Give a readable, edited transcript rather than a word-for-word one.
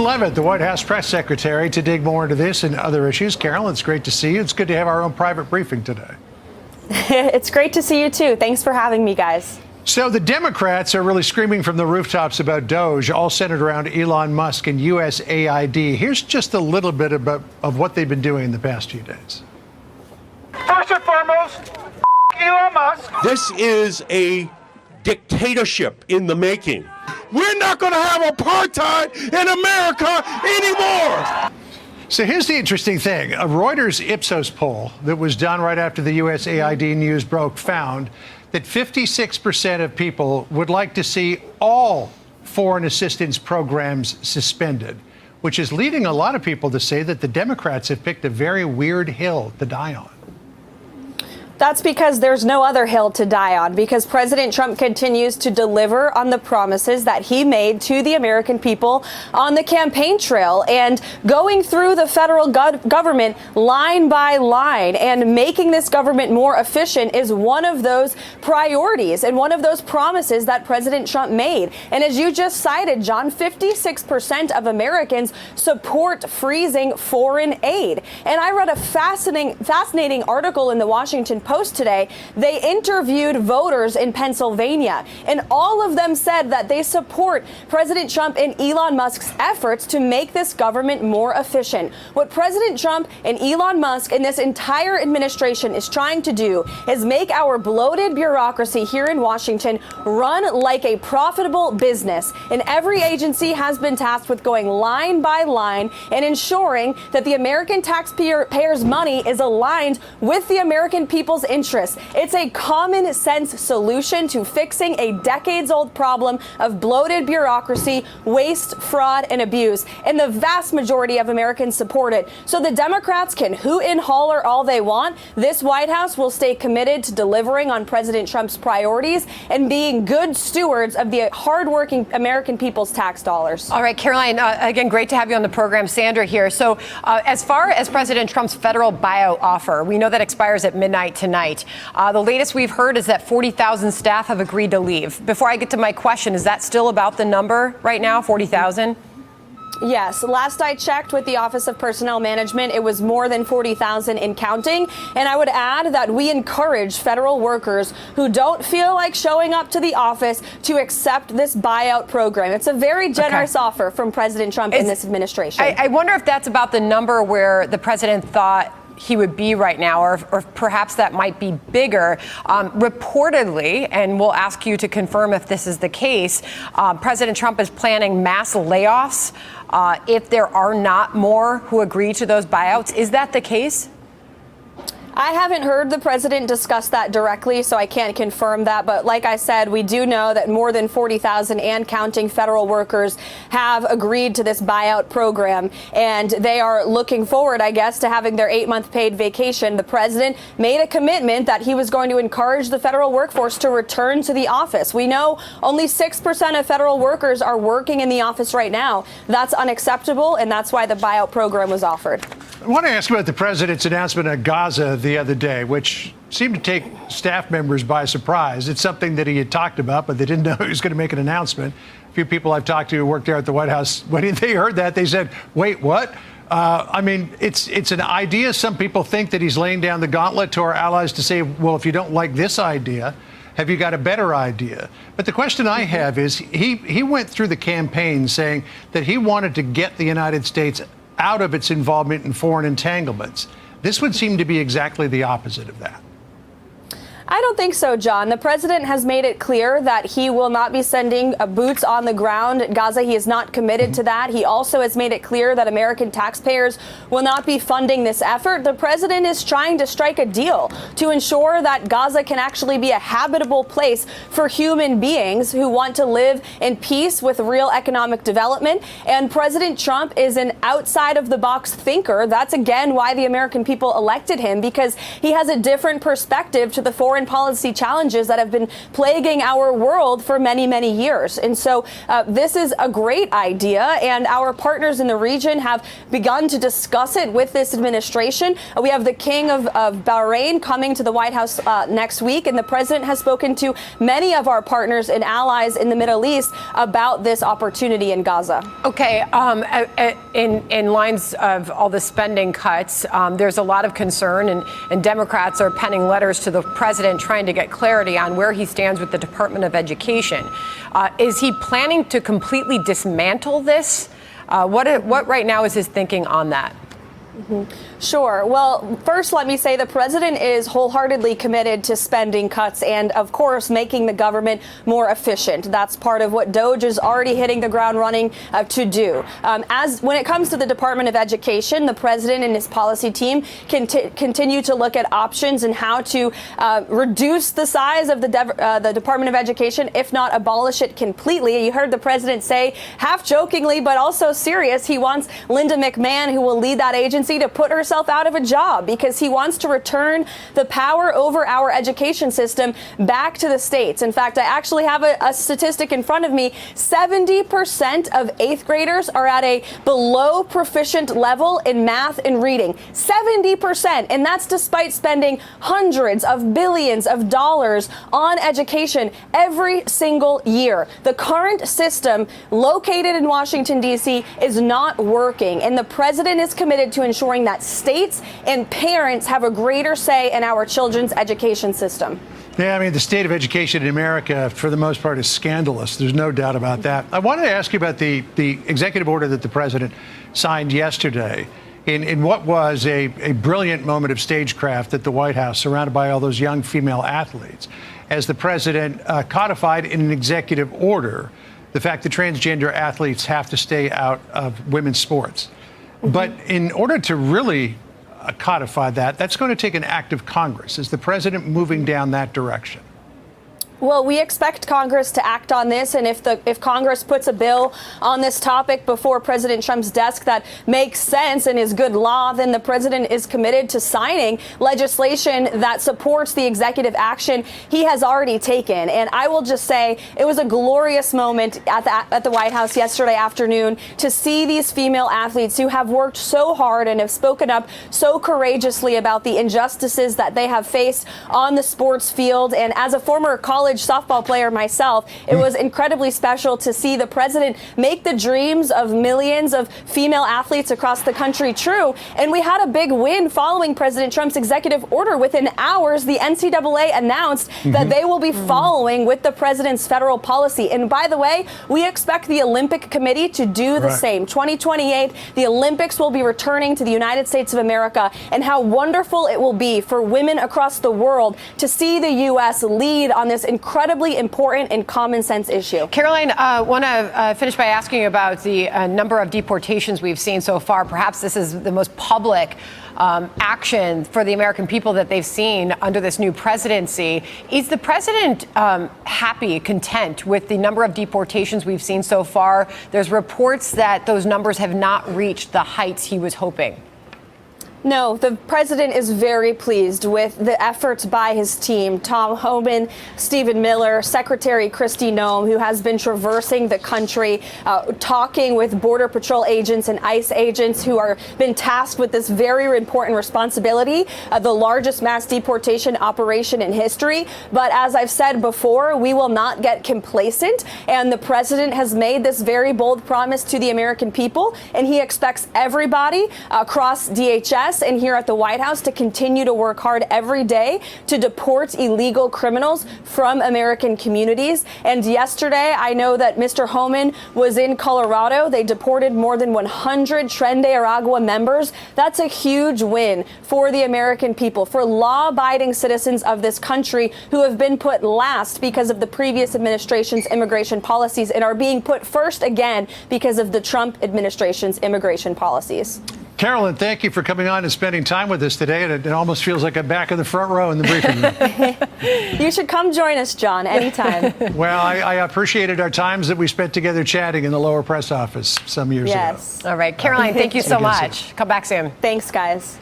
Leavitt, the White House press secretary, to dig more into this and other issues. Carolyn, it's great to see you. It's good to have our own private briefing today. It's great to see you, too. Thanks for having me, guys. So the Democrats are really screaming from the rooftops about Doge, all centered around Elon Musk and USAID. Here's just a little bit of what they've been doing in the past few days. First and foremost, Elon Musk. This is a dictatorship in the making. We're not going to have apartheid in America anymore. So here's the interesting thing. A Reuters Ipsos poll that was done right after the USAID news broke found that 56% of people would like to see all foreign assistance programs suspended, which is leading a lot of people to say that the Democrats have picked a very weird hill to die on. That's because there's no other hill to die on, because President Trump continues to deliver on the promises that he made to the American people on the campaign trail, and going through the federal government line by line and making this government more efficient is one of those priorities and one of those promises that President Trump made. And as you just cited, John, 56% of Americans support freezing foreign aid. And I read a fascinating article in the Washington Post today. They interviewed voters in Pennsylvania, and all of them said that they support President Trump and Elon Musk's efforts to make this government more efficient. What President Trump and Elon Musk and this entire administration is trying to do is make our bloated bureaucracy here in Washington run like a profitable business. And every agency has been tasked with going line by line and ensuring that the American taxpayers' money is aligned with the American people's interests. It's a common sense solution to fixing a decades-old problem of bloated bureaucracy, waste, fraud, and abuse. And the vast majority of Americans support it. So the Democrats can hoot and holler all they want. This White House will stay committed to delivering on President Trump's priorities and being good stewards of the hardworking American people's tax dollars. All right, Karoline, again, great to have you on the program. Sandra here. So as far as President Trump's federal buyout offer, we know that expires at midnight tonight. The latest we've heard is that 40,000 staff have agreed to leave. Before I get to my question, is that still about the number right now, 40,000? Yes. Last I checked with the Office of Personnel Management, it was more than 40,000 and counting. And I would add that we encourage federal workers who don't feel like showing up to the office to accept this buyout program. It's a very generous offer from President Trump and this administration. I wonder if that's about the number where the president thought he would be right now, or perhaps that might be bigger. Reportedly, and we'll ask you to confirm if this is the case, President Trump is planning mass layoffs if there are not more who agree to those buyouts. Is that the case? I haven't heard the president discuss that directly, so I can't confirm that. But like I said, we do know that more than 40,000 and counting federal workers have agreed to this buyout program, and they are looking forward, I guess, to having their 8-month paid vacation. The president made a commitment that he was going to encourage the federal workforce to return to the office. We know only 6% of federal workers are working in the office right now. That's unacceptable, and that's why the buyout program was offered. I want to ask about the president's announcement on Gaza the other day, which seemed to take staff members by surprise. It's something that he had talked about, but they didn't know he was going to make an announcement. A few people I've talked to who worked there at the White House, when they heard that, they said, wait, what? I mean, it's an idea. Some people think that he's laying down the gauntlet to our allies to say, well, if you don't like this idea, have you got a better idea? But the question I have is, he went through the campaign saying that he wanted to get the United States out of its involvement in foreign entanglements. This would seem to be exactly the opposite of that. I don't think so, John. The president has made it clear that he will not be sending boots on the ground at Gaza. He is not committed to that. He also has made it clear that American taxpayers will not be funding this effort. The president is trying to strike a deal to ensure that Gaza can actually be a habitable place for human beings who want to live in peace with real economic development. And President Trump is an outside-of-the-box thinker. That's, again, why the American people elected him, because he has a different perspective to the foreign foreign policy challenges that have been plaguing our world for many, many years. And so this is a great idea, and our partners in the region have begun to discuss it with this administration. We have the King of Bahrain coming to the White House next week, and the president has spoken to many of our partners and allies in the Middle East about this opportunity in Gaza. Okay, in lines of all the spending cuts, there's a lot of concern, and Democrats are penning letters to the president trying to get clarity on where he stands with the Department of Education. Is he planning to completely dismantle this? What right now is his thinking on that? Sure. Well, first, let me say the president is wholeheartedly committed to spending cuts and, of course, making the government more efficient. That's part of what DOGE is already hitting the ground running to do. As when it comes to the Department of Education, the president and his policy team continue to look at options and how to reduce the size of the Department of Education, if not abolish it completely. You heard the president say, half jokingly but also serious, he wants Linda McMahon, who will lead that agency, to put herself out of a job because he wants to return the power over our education system back to the states. In fact, I actually have a statistic in front of me. 70% of 8th graders are at a below proficient level in math and reading. 70%. And that's despite spending hundreds of billions of dollars on education every single year. The current system located in Washington, D.C. is not working. And the president is committed to ensuring that states and parents have a greater say in our children's education system. Yeah, I mean, the state of education in America, for the most part, is scandalous. There's no doubt about that. I wanted to ask you about the executive order that the president signed yesterday in what was a brilliant moment of stagecraft at the White House, surrounded by all those young female athletes, as the president codified in an executive order the fact that transgender athletes have to stay out of women's sports. But in order to really codify that, that's going to take an act of Congress. Is the president moving down that direction? Well, we expect Congress to act on this, and if Congress puts a bill on this topic before President Trump's desk that makes sense and is good law, then the president is committed to signing legislation that supports the executive action he has already taken. And I will just say it was a glorious moment at the White House yesterday afternoon to see these female athletes who have worked so hard and have spoken up so courageously about the injustices that they have faced on the sports field. And as a former college softball player myself, it was incredibly special to see the president make the dreams of millions of female athletes across the country true. And we had a big win following President Trump's executive order. Within hours, the NCAA announced that they will be following with the president's federal policy. And by the way, we expect the Olympic Committee to do the same. 2028, the Olympics will be returning to the United States of America, and how wonderful it will be for women across the world to see the U.S. lead on this incredibly important and common sense issue. Karoline, I want to finish by asking you about the number of deportations we've seen so far. Perhaps this is the most public action for the American people that they've seen under this new presidency. Is the president happy, content with the number of deportations we've seen so far? There's reports that those numbers have not reached the heights he was hoping. No, the president is very pleased with the efforts by his team. Tom Homan, Stephen Miller, Secretary Kristi Noem, who has been traversing the country, talking with Border Patrol agents and ICE agents who are been tasked with this very important responsibility, the largest mass deportation operation in history. But as I've said before, we will not get complacent. And the president has made this very bold promise to the American people, and he expects everybody across DHS and here at the White House to continue to work hard every day to deport illegal criminals from American communities. And yesterday, I know that Mr. Homan was in Colorado. They deported more than 100 Tren de Aragua members. That's a huge win for the American people, for law-abiding citizens of this country who have been put last because of the previous administration's immigration policies and are being put first again because of the Trump administration's immigration policies. Karoline, thank you for coming on and spending time with us today. And it almost feels like I'm back in the front row in the briefing room. You should come join us, John, anytime. Well, I appreciated our times that we spent together chatting in the lower press office some years ago. Yes. All right. Karoline, thank you so much. Come back soon. Thanks, guys.